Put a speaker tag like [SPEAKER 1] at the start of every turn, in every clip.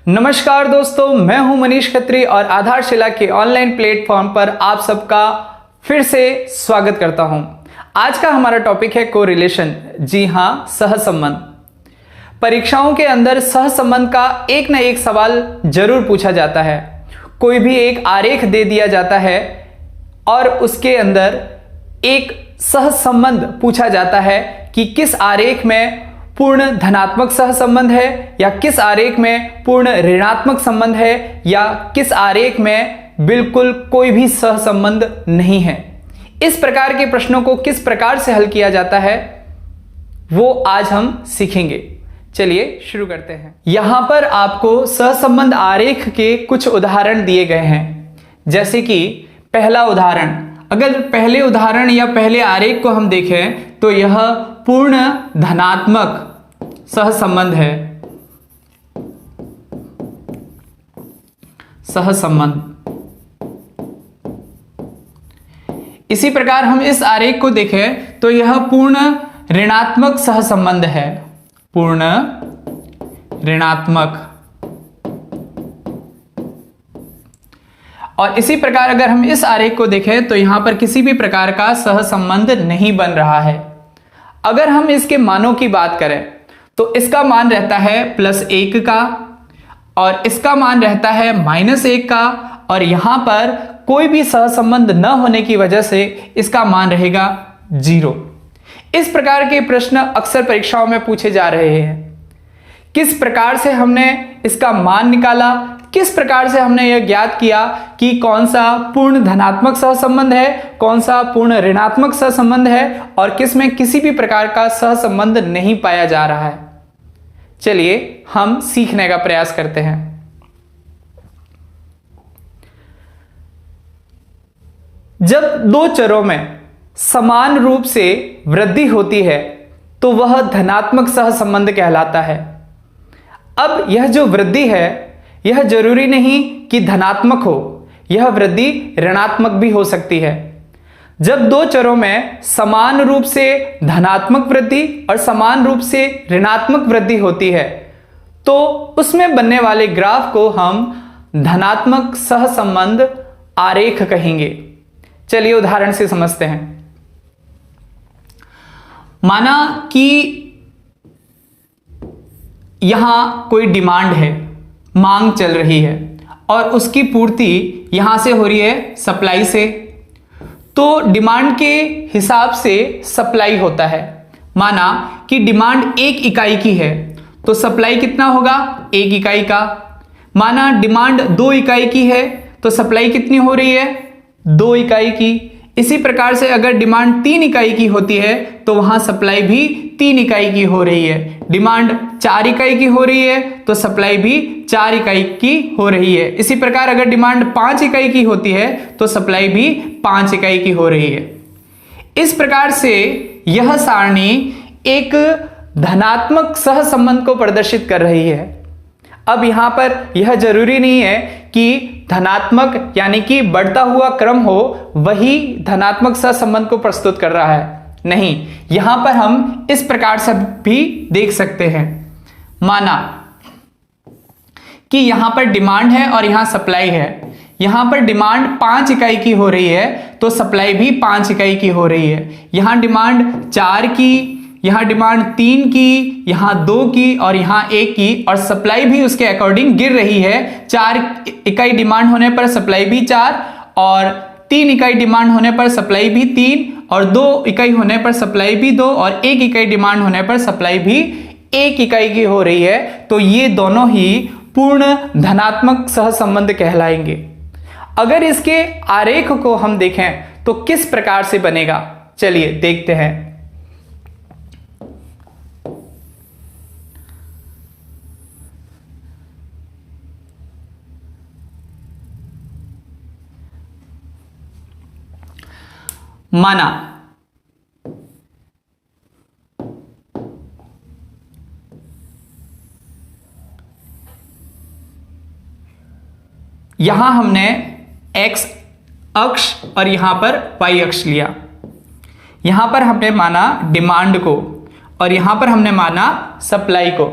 [SPEAKER 1] नमस्कार दोस्तों, मैं हूं मनीष खत्री और आधारशिला के ऑनलाइन प्लेटफॉर्म पर आप सबका फिर से स्वागत करता हूं। आज का हमारा टॉपिक है कोरिलेशन। जी हां, सहसंबंध। परीक्षाओं के अंदर सहसंबंध का एक ना एक सवाल जरूर पूछा जाता है। कोई भी एक आरेख दे दिया जाता है और उसके अंदर एक सहसंबंध पूछा जाता है कि किस आरेख में पूर्ण धनात्मक सहसंबंध है या किस आरेख में पूर्ण ऋणात्मक संबंध है या किस आरेख में बिल्कुल कोई भी सहसंबंध नहीं है। इस प्रकार के प्रश्नों को किस प्रकार से हल किया जाता है वो आज हम सीखेंगे। चलिए शुरू करते हैं। यहां पर आपको सहसंबंध आरेख के कुछ उदाहरण दिए गए हैं। जैसे कि पहला उदाहरण, अगर पहले उदाहरण या पहले आरेख को हम देखें तो यह पूर्ण धनात्मक सहसंबंध है। सहसंबंध। इसी प्रकार हम इस आरेख को देखें तो यह पूर्ण ऋणात्मक सहसंबंध है। पूर्ण ऋणात्मक। और इसी प्रकार अगर हम इस आरेख को देखें तो यहां पर किसी भी प्रकार का सहसंबंध नहीं बन रहा है। अगर हम इसके मानों की बात करें तो इसका मान रहता है +1 का और इसका मान रहता है -1 का, और यहां पर कोई भी सहसंबंध न होने की वजह से इसका मान रहेगा 0। इस प्रकार के प्रश्न अक्सर परीक्षाओं में पूछे जा रहे हैं। किस प्रकार से हमने इसका मान निकाला, किस प्रकार से हमने यह ज्ञात किया कि कौन सा पूर्ण धनात्मक सहसंबंध है, कौन सा पूर्ण ऋणात्मक सहसंबंध है और किस में किसी भी प्रकार का सहसंबंध नहीं पाया जा रहा है। चलिए हम सीखने का प्रयास करते हैं। जब दो चरों में समान रूप से वृद्धि होती है तो वह धनात्मक सहसंबंध कहलाता है। अब यह जो वृद्धि है यह जरूरी नहीं कि धनात्मक हो, यह वृद्धि ऋणात्मक भी हो सकती है। जब दो चरों में समान रूप से धनात्मक वृद्धि और समान रूप से ऋणात्मक वृद्धि होती है तो उसमें बनने वाले ग्राफ को हम धनात्मक सहसंबंध आरेख कहेंगे। चलिए उदाहरण से समझते हैं। माना कि यहां कोई डिमांड है, मांग चल रही है और उसकी पूर्ति यहां से हो रही है सप्लाई से। तो डिमांड के हिसाब से सप्लाई होता है। माना कि डिमांड 1 इकाई की है तो सप्लाई कितना होगा, 1 इकाई का। माना डिमांड 2 इकाई की है तो सप्लाई कितनी हो रही है, 2 इकाई की। इसी प्रकार से अगर डिमांड 3 इकाई की होती है तो वहां सप्लाई भी 3 इकाई की हो रही है। डिमांड 4 इकाई की हो रही है तो सप्लाई भी 4 इकाई की हो रही है। इसी प्रकार अगर डिमांड 5 इकाई की होती है तो सप्लाई भी 5 इकाई की हो रही है। इस प्रकार से यह सारणी एक धनात्मक सहसंबंध को प्रदर्शित कर रही है। अब यहां पर यह जरूरी नहीं है कि धनात्मक यानी कि बढ़ता हुआ क्रम हो वही धनात्मक सहसंबंध को प्रस्तुत कर रहा है। नहीं, यहां पर हम इस प्रकार से भी देख सकते हैं। माना कि यहां पर डिमांड है और यहां सप्लाई है। यहां पर डिमांड 5 इकाई की हो रही है तो सप्लाई भी 5 इकाई की हो रही है। यहां डिमांड 4 की, यहां डिमांड 3 की, यहां 2 की और यहां 1 की, और सप्लाई भी उसके अकॉर्डिंग गिर रही है। 4 इकाई डिमांड होने पर सप्लाई भी 4 और 3 इकाई डिमांड होने पर सप्लाई भी 3 और 2 इकाई होने पर सप्लाई भी 2 और 1 इकाई डिमांड होने पर सप्लाई भी 1 इकाई की हो रही है। तो ये दोनों ही पूर्ण धनात्मक सहसंबंध कहलाएंगे। अगर इसके आरेख को हम देखें तो किस प्रकार से बनेगा, चलिए देखते हैं। माना यहां हमने x अक्ष और यहां पर y अक्ष लिया। यहां पर हमने माना डिमांड को और यहां पर हमने माना सप्लाई को।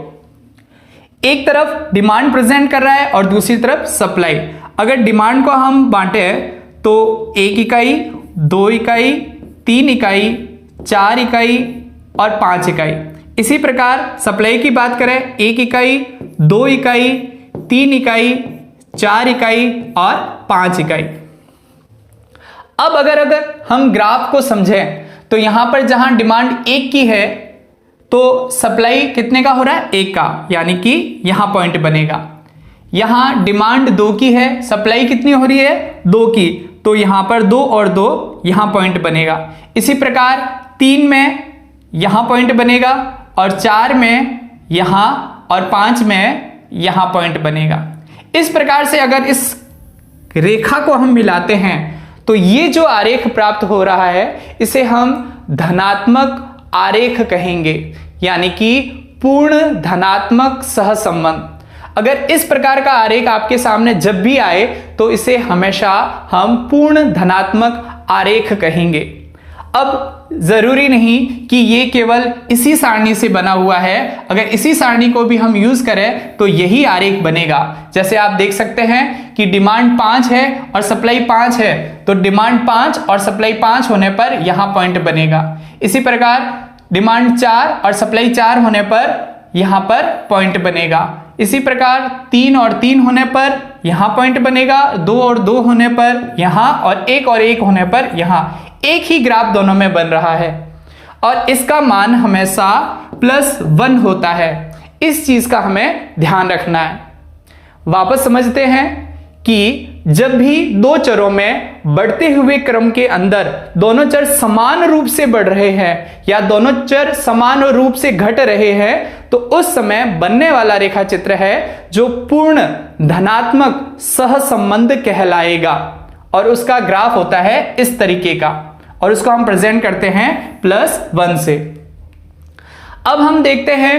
[SPEAKER 1] एक तरफ डिमांड प्रेजेंट कर रहा है और दूसरी तरफ सप्लाई। अगर डिमांड को हम बांटे तो 1 इकाई, 2 इकाई, 3 इकाई, 4 इकाई और 5 इकाई। इसी प्रकार सप्लाई की बात करें 1 इकाई, 2 इकाई, 3 इकाई, 4 इकाई और 5 इकाई। अब अगर हम ग्राफ को समझें तो यहां पर जहां डिमांड 1 की है तो सप्लाई कितने का हो रहा है? 1 का, यानी कि यहां पॉइंट बनेगा। यहां डिमांड 2 की है, सप्लाई कितनी हो रही है? 2 की, तो यहां पर 2 और 2 यहां पॉइंट बनेगा। इसी प्रकार 3 में यहां पॉइंट बनेगा और 4 में यहां और 5 में यहां पॉइंट बनेगा। इस प्रकार से अगर इस रेखा को हम मिलाते हैं तो ये जो आरेख प्राप्त हो रहा है इसे हम धनात्मक आरेख कहेंगे, यानी कि पूर्ण धनात्मक सहसंबंध। अगर इस प्रकार का आरेख आपके सामने जब भी आए तो इसे हमेशा हम पूर्ण धनात्मक आरेख कहेंगे। अब जरूरी नहीं कि ये केवल इसी सारणी से बना हुआ है, अगर इसी सारणी को भी हम यूज करें तो यही आरेख बनेगा। जैसे आप देख सकते हैं कि डिमांड 5 है और सप्लाई 5 है, तो डिमांड 5 और सप्लाई 5 होने पर यहां पॉइंट बनेगा। इसी प्रकार डिमांड 4 और सप्लाई 4 होने पर यहां पर पॉइंट बनेगा। इसी प्रकार 3 और 3 होने पर यहां पॉइंट बनेगा, 2 और 2 होने पर यहां और 1 होने पर यहां। एक ही ग्राफ दोनों में बन रहा है और इसका मान हमेशा +1 होता है। इस चीज का हमें ध्यान रखना है। वापस समझते हैं कि जब भी दो चरों में बढ़ते हुए क्रम के अंदर दोनों चर समान रूप से बढ़ रहे हैं या दोनों चर समान रूप से घट रहे हैं तो उस समय बनने वाला रेखा चित्र है जो पूर्ण धनात्मक सहसंबंध कहलाएगा और उसका ग्राफ होता है इस तरीके का और उसको हम प्रेजेंट करते हैं +1 से। अब हम देखते हैं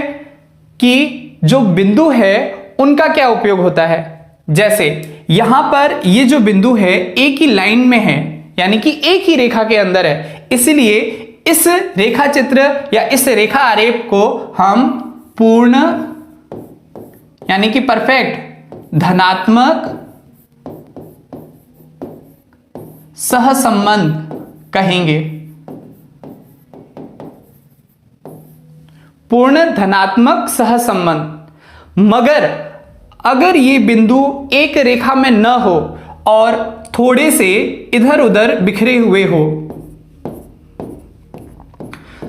[SPEAKER 1] कि जो बिंदु है उनका क्या उपयोग होता है। जैसे यहां पर ये जो बिंदु है एक ही लाइन में है, यानी कि एक ही रेखा के अंदर है, इसलिए इस रेखा चित्र या इस रेखा आरेख को हम पूर्ण यानी कि परफेक्ट धनात्मक सहसंबंध कहेंगे। पूर्ण धनात्मक सहसंबंध। मगर अगर ये बिंदु एक रेखा में न हो और थोड़े से इधर उधर बिखरे हुए हो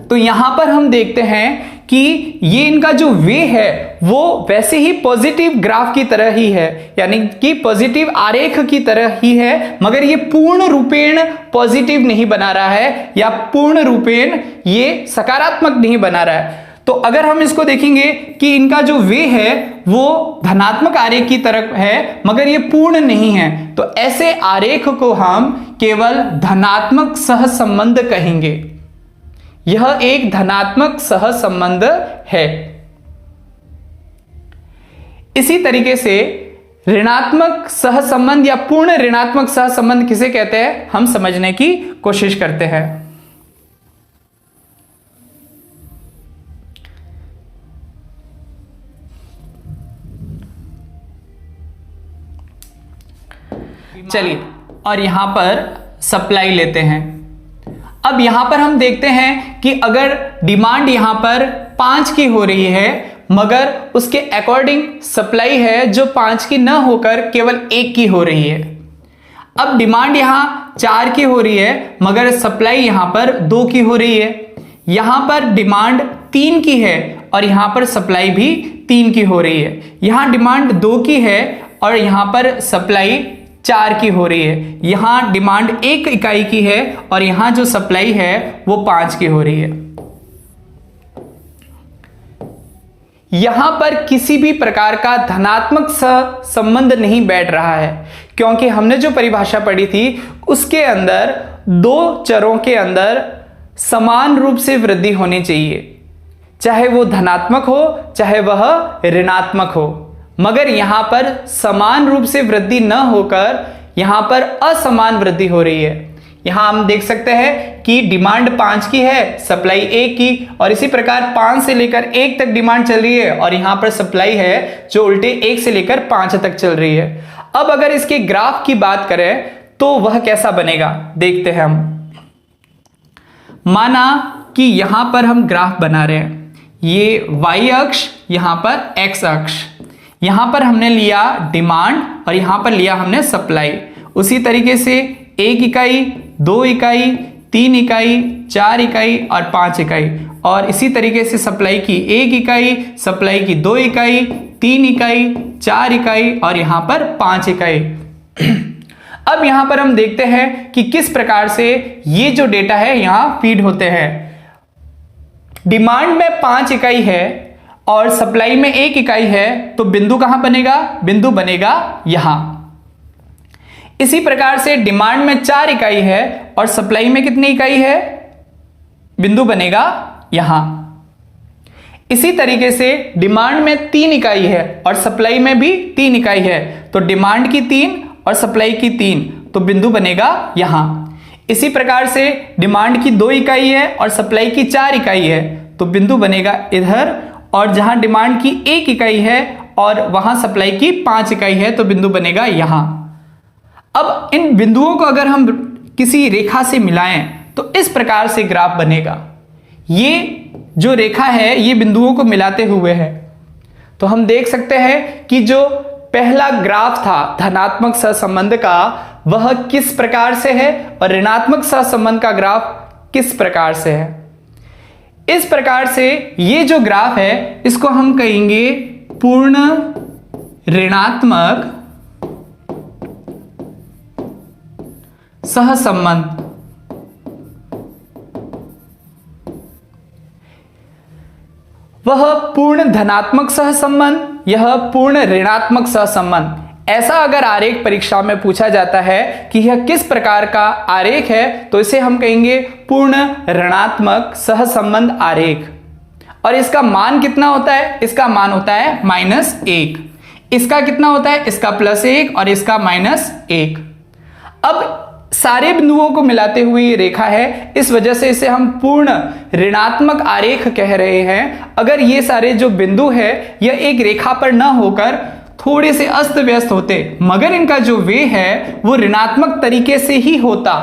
[SPEAKER 1] तो यहां पर हम देखते हैं कि ये इनका जो वे है वो वैसे ही पॉजिटिव ग्राफ की तरह ही है, यानी कि पॉजिटिव आरेख की तरह ही है, मगर ये पूर्ण रूपेण पॉजिटिव नहीं बना रहा है या पूर्ण रूपेण ये सकारात्मक नहीं बना रहा है। तो अगर हम इसको देखेंगे कि इनका जो वे है वो धनात्मक आरेख की तरफ है मगर ये पूर्ण नहीं है, तो ऐसे आरेख को हम केवल धनात्मक सहसंबंध कहेंगे। यह एक धनात्मक सहसंबंध है। इसी तरीके से ऋणात्मक सहसंबंध या पूर्ण ऋणात्मक सहसंबंध किसे कहते हैं हम समझने की कोशिश करते हैं। चलिए और यहां पर सप्लाई लेते हैं। अब यहां पर हम देखते हैं कि अगर डिमांड यहां पर 5 की हो रही है मगर उसके अकॉर्डिंग सप्लाई है जो 5 की न होकर केवल 1 की हो रही है। अब डिमांड यहां 4 की हो रही है मगर सप्लाई यहां पर 2 की हो रही है। यहां पर डिमांड 3 की है और यहां पर सप्लाई भी 3 की हो रही है। यहां डिमांड 2 की है और यहां पर सप्लाई 4 की हो रही है। यहां डिमांड 1 इकाई की है और यहां जो सप्लाई है वो 5 की हो रही है। यहां पर किसी भी प्रकार का धनात्मक संबंध नहीं बैठ रहा है क्योंकि हमने जो परिभाषा पढ़ी थी उसके अंदर दो चरों के अंदर समान रूप से वृद्धि होनी चाहिए, चाहे वो धनात्मक हो चाहे वह ऋणात्मक हो। मगर यहां पर समान रूप से वृद्धि न होकर यहां पर असमान वृद्धि हो रही है। यहाँ हम देख सकते हैं कि डिमांड 5 की है, सप्लाई 1 की, और इसी प्रकार 5 से लेकर 1 तक डिमांड चल रही है और यहाँ पर सप्लाई है जो उल्टे 1 से लेकर 5 तक चल रही है। अब अगर इसके ग्राफ की बात करें तो वह कैसा बनेगा, देखते हैं हम। माना कि यहां पर हम ग्राफ बना रहे हैं, ये y अक्ष, यहां पर x अक्ष, यहां पर हमने लिया डिमांड और यहां पर लिया हमने सप्लाई। उसी तरीके से 1 इकाई, 2 इकाई, 3 इकाई, 4 इकाई और 5 इकाई, और इसी तरीके से सप्लाई की 1 इकाई, सप्लाई की 2 इकाई, 3 इकाई, 4 इकाई और यहां पर 5 इकाई। अब यहां पर हम देखते हैं कि किस प्रकार से ये जो डेटा है यहां फीड होते हैं। डिमांड में 5 इकाई है और सप्लाई में 1 इकाई है, तो बिंदु कहां बनेगा, बिंदु बनेगा यहां। इसी प्रकार से डिमांड में 4 इकाई है और सप्लाई में कितनी इकाई है, बिंदु बनेगा यहां। इसी तरीके से डिमांड में 3 इकाई है और सप्लाई में भी 3 इकाई है, तो डिमांड की 3 और सप्लाई की 3, तो बिंदु बनेगा यहां। इसी प्रकार से डिमांड की 2 इकाई है और सप्लाई की 4 इकाई है, तो बिंदु बनेगा इधर, और जहां डिमांड की 1 इकाई है और वहां सप्लाई की 5 इकाई है, तो बिंदु बनेगा यहां। अब इन बिंदुओं को अगर हम किसी रेखा से मिलाएं तो इस प्रकार से ग्राफ बनेगा। ये जो रेखा है ये बिंदुओं को मिलाते हुए है, तो हम देख सकते हैं कि जो पहला ग्राफ था धनात्मक सहसंबंध का वह किस प्रकार से है और ऋणात्मक सहसंबंध का ग्राफ किस प्रकार से है। इस प्रकार से ये जो ग्राफ है इसको हम कहेंगे पूर्ण ऋणात्मक सहसंबंध। वह पूर्ण धनात्मक सहसंबंध, यह पूर्ण ऋणात्मक सहसंबंध। ऐसा अगर आरेख परीक्षा में पूछा जाता है कि यह किस प्रकार का आरेख है, तो इसे हम कहेंगे पूर्ण ऋणात्मक सहसंबंध आरेख। और इसका मान कितना होता है, इसका मान होता है -1। इसका कितना होता है, इसका +1 और इसका -1। अब सारे बिंदुओं को मिलाते हुए ये रेखा है, इस वजह से इसे हम पूर्ण ऋणात्मक आरेख कह रहे हैं। अगर ये सारे जो बिंदु है यह एक रेखा पर न होकर थोड़े से अस्त व्यस्त होते, मगर इनका जो वे है वो ऋणात्मक तरीके से ही होता,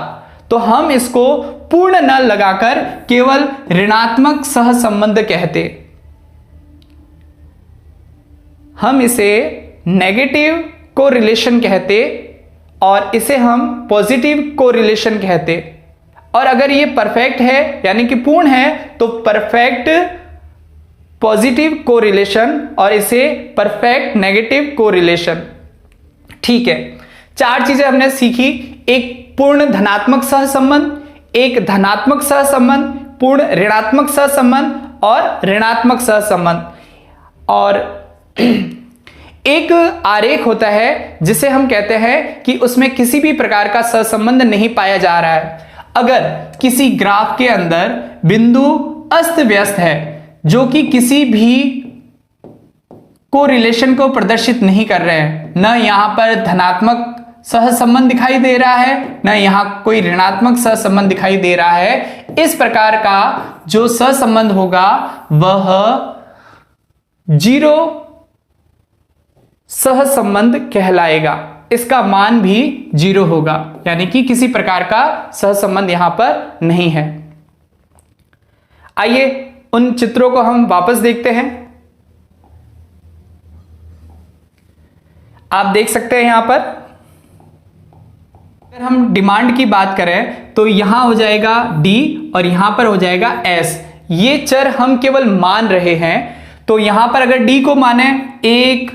[SPEAKER 1] तो हम इसको पूर्ण न लगाकर केवल ऋणात्मक सहसंबंध कहते। हम इसे नेगेटिव कोरिलेशन कहते और इसे हम पॉजिटिव कोरिलेशन कहते। और अगर ये परफेक्ट है यानी कि पूर्ण है तो परफेक्ट पॉजिटिव कोरिलेशन और इसे परफेक्ट नेगेटिव कोरिलेशन। ठीक है, 4 चीजें हमने सीखी, एक पूर्ण धनात्मक सहसंबंध, एक धनात्मक सहसंबंध, पूर्ण ऋणात्मक सहसंबंध और ऋणात्मक सहसंबंध। और एक आरेख होता है जिसे हम कहते हैं कि उसमें किसी भी प्रकार का सहसंबंध नहीं पाया जा रहा है। अगर किसी ग्राफ के अंदर बिंदु अस्त व्यस्त है जो कि किसी भी कोरिलेशन को प्रदर्शित नहीं कर रहे हैं, न यहां पर धनात्मक सहसंबंध दिखाई दे रहा है न यहां कोई ऋणात्मक सहसंबंध दिखाई दे रहा है, इस प्रकार का जो सहसंबंध होगा वह 0 सहसंबंध कहलाएगा। इसका मान भी 0 होगा, यानी कि किसी प्रकार का सहसंबंध यहां पर नहीं है। आइए उन चित्रों को हम वापस देखते हैं। आप देख सकते हैं यहां पर अगर हम डिमांड की बात करें तो यहां हो जाएगा D और यहां पर हो जाएगा S। ये चर हम केवल मान रहे हैं, तो यहां पर अगर D को माने 1,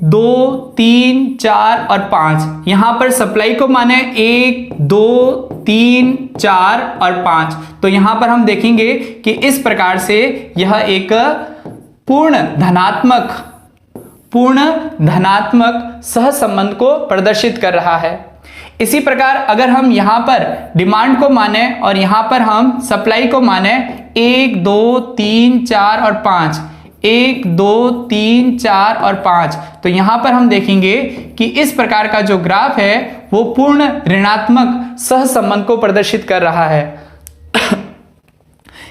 [SPEAKER 1] 2, 3, 4 और 5, यहां पर सप्लाई को माने 1, 2, 3, 4 और 5, तो यहां पर हम देखेंगे कि इस प्रकार से यह एक पूर्ण धनात्मक सहसंबंध को प्रदर्शित कर रहा है। इसी प्रकार अगर हम यहां पर डिमांड को माने और यहां पर हम सप्लाई को माने 1, 2, 3, 4 और 5, 1, 2, 3, 4 और 5, तो यहां पर हम देखेंगे कि इस प्रकार का जो ग्राफ है वो पूर्ण ऋणात्मक सहसंबंध को प्रदर्शित कर रहा है।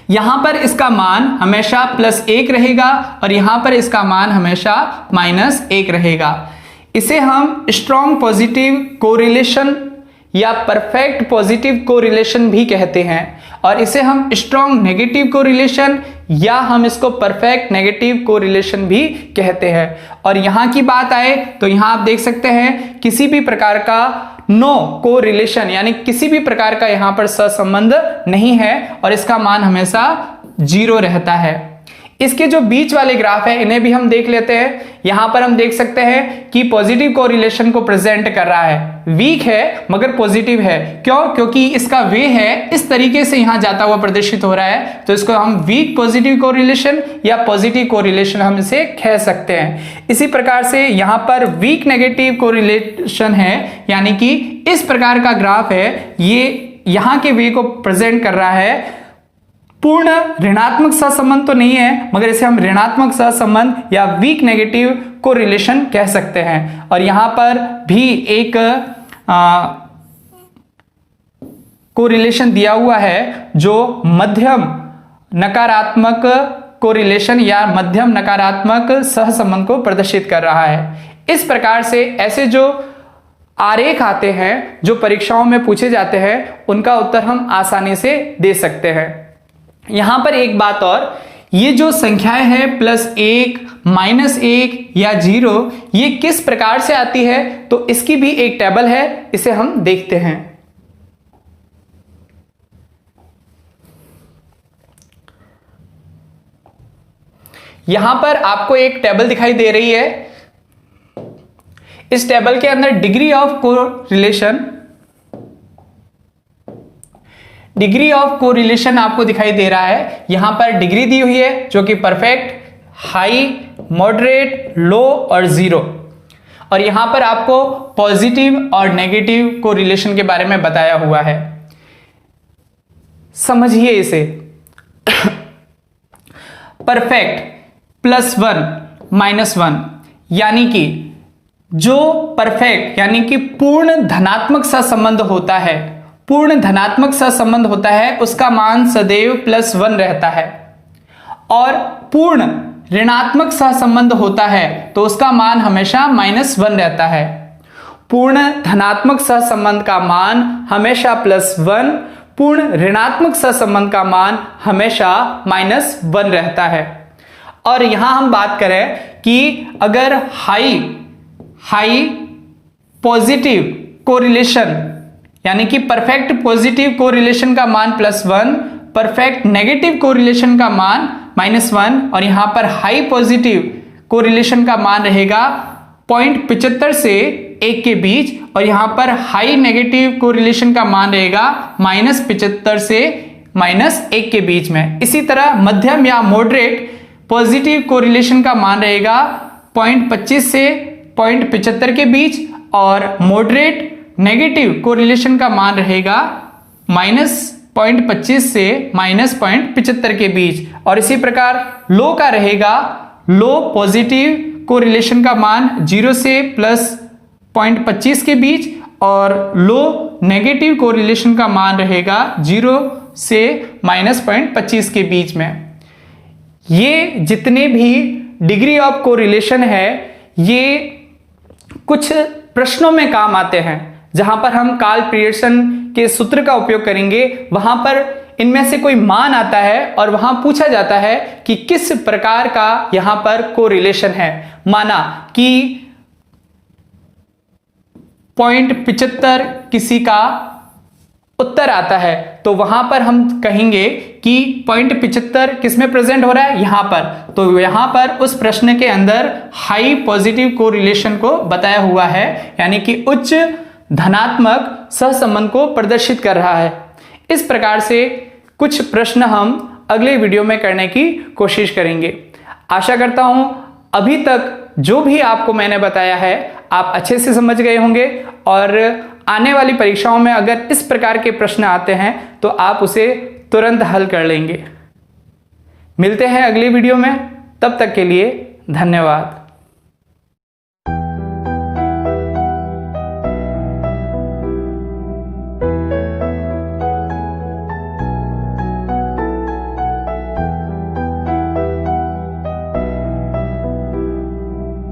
[SPEAKER 1] यहां पर इसका मान हमेशा +1 रहेगा और यहां पर इसका मान हमेशा -1 रहेगा। इसे हम स्ट्रॉन्ग पॉजिटिव कोरिलेशन या परफेक्ट पॉजिटिव कोरिलेशन भी कहते हैं, और इसे हम स्ट्रॉन्ग नेगेटिव कोरिलेशन या हम इसको परफेक्ट नेगेटिव कोरिलेशन भी कहते हैं। और यहां की बात आए तो यहां आप देख सकते हैं किसी भी प्रकार का नो कोरिलेशन, यानी किसी भी प्रकार का यहां पर सहसंबंध नहीं है और इसका मान हमेशा 0 रहता है। इसके जो बीच वाले ग्राफ है इन्हें भी हम देख लेते हैं। यहां पर हम देख सकते हैं कि पॉजिटिव कोरिलेशन को प्रेजेंट कर रहा है, वीक है मगर पॉजिटिव है। क्यों? क्योंकि इसका वे है इस तरीके से यहां जाता हुआ प्रदर्शित हो रहा है, तो इसको हम वीक पॉजिटिव कोरिलेशन या पॉजिटिव कोरिलेशन हम इसे कह सकते हैं। इसी प्रकार से यहां पर वीक नेगेटिव कोरिलेशन है, यानी कि इस प्रकार का ग्राफ है, ये यहां के वे को प्रेजेंट कर रहा है। पूर्ण ऋणात्मक सहसंबंध तो नहीं है मगर इसे हम ऋणात्मक सहसंबंध या वीक नेगेटिव कोरिलेशन कह सकते हैं। और यहां पर भी एक कोरिलेशन दिया हुआ है जो मध्यम नकारात्मक कोरिलेशन या मध्यम नकारात्मक सहसंबंध को प्रदर्शित कर रहा है। इस प्रकार से ऐसे जो आरेख आते हैं जो परीक्षाओं में पूछे जाते हैं उनका उत्तर हम आसानी से दे सकते हैं। यहां पर एक बात और, ये जो संख्याएं हैं +1, -1 या 0, ये किस प्रकार से आती है तो इसकी भी एक टेबल है, इसे हम देखते हैं। यहां पर आपको एक टेबल दिखाई दे रही है। इस टेबल के अंदर डिग्री ऑफ कोरिलेशन आपको दिखाई दे रहा है। यहां पर डिग्री दी हुई है जो कि परफेक्ट, हाई, मॉडरेट, लो और 0, और यहां पर आपको पॉजिटिव और नेगेटिव कोरिलेशन के बारे में बताया हुआ है। समझिए इसे। परफेक्ट +1 -1, यानी कि जो परफेक्ट यानी कि पूर्ण धनात्मक सहसंबंध होता है, पूर्ण धनात्मक सहसंबंध होता है, उसका मान सदैव +1 रहता है। और पूर्ण ऋणात्मक सहसंबंध होता है तो उसका मान हमेशा -1 रहता है। पूर्ण धनात्मक सहसंबंध का मान हमेशा +1, पूर्ण ऋणात्मक सहसंबंध का मान हमेशा -1 रहता है। और यहां हम बात करें कि अगर हाई पॉजिटिव कोरिलेशन यानी कि परफेक्ट पॉजिटिव कोरिलेशन का मान +1, परफेक्ट नेगेटिव कोरिलेशन का मान -1, और यहां पर हाई पॉजिटिव कोरिलेशन का मान रहेगा 0.75 से 1 के बीच, और यहां पर हाई नेगेटिव कोरिलेशन का मान रहेगा -75 से -1 के बीच में। इसी तरह मध्यम या मॉडरेट पॉजिटिव कोरिलेशन का मान रहेगा 0.25 से 0.75 के बीच, और मॉडरेट नेगेटिव कोरिलेशन का मान रहेगा -0.25 से -0.75 के बीच। और इसी प्रकार लो का रहेगा, लो पॉजिटिव कोरिलेशन का मान 0 से +0.25 के बीच, और लो नेगेटिव कोरिलेशन का मान रहेगा 0 से -0.25 के बीच में। ये जितने भी डिग्री ऑफ कोरिलेशन है ये कुछ प्रश्नों में काम आते हैं, जहां पर हम कार्ल पियर्सन के सूत्र का उपयोग करेंगे। वहां पर इनमें से कोई मान आता है और वहां पूछा जाता है कि किस प्रकार का यहां पर कोरिलेशन है। माना कि 0.75 किसी का उत्तर आता है तो वहां पर हम कहेंगे कि 0.75 किसमें प्रेजेंट हो रहा है, यहां पर। तो यहां पर उस प्रश्न के अंदर हाई पॉजिटिव कोरिलेशन को बताया हुआ है, यानी कि उच्च धनात्मक सहसंबंध को प्रदर्शित कर रहा है। इस प्रकार से कुछ प्रश्न हम अगले वीडियो में करने की कोशिश करेंगे। आशा करता हूं अभी तक जो भी आपको मैंने बताया है आप अच्छे से समझ गए होंगे, और आने वाली परीक्षाओं में अगर इस प्रकार के प्रश्न आते हैं तो आप उसे तुरंत हल कर लेंगे। मिलते हैं अगली वीडियो में, तब तक के लिए धन्यवाद।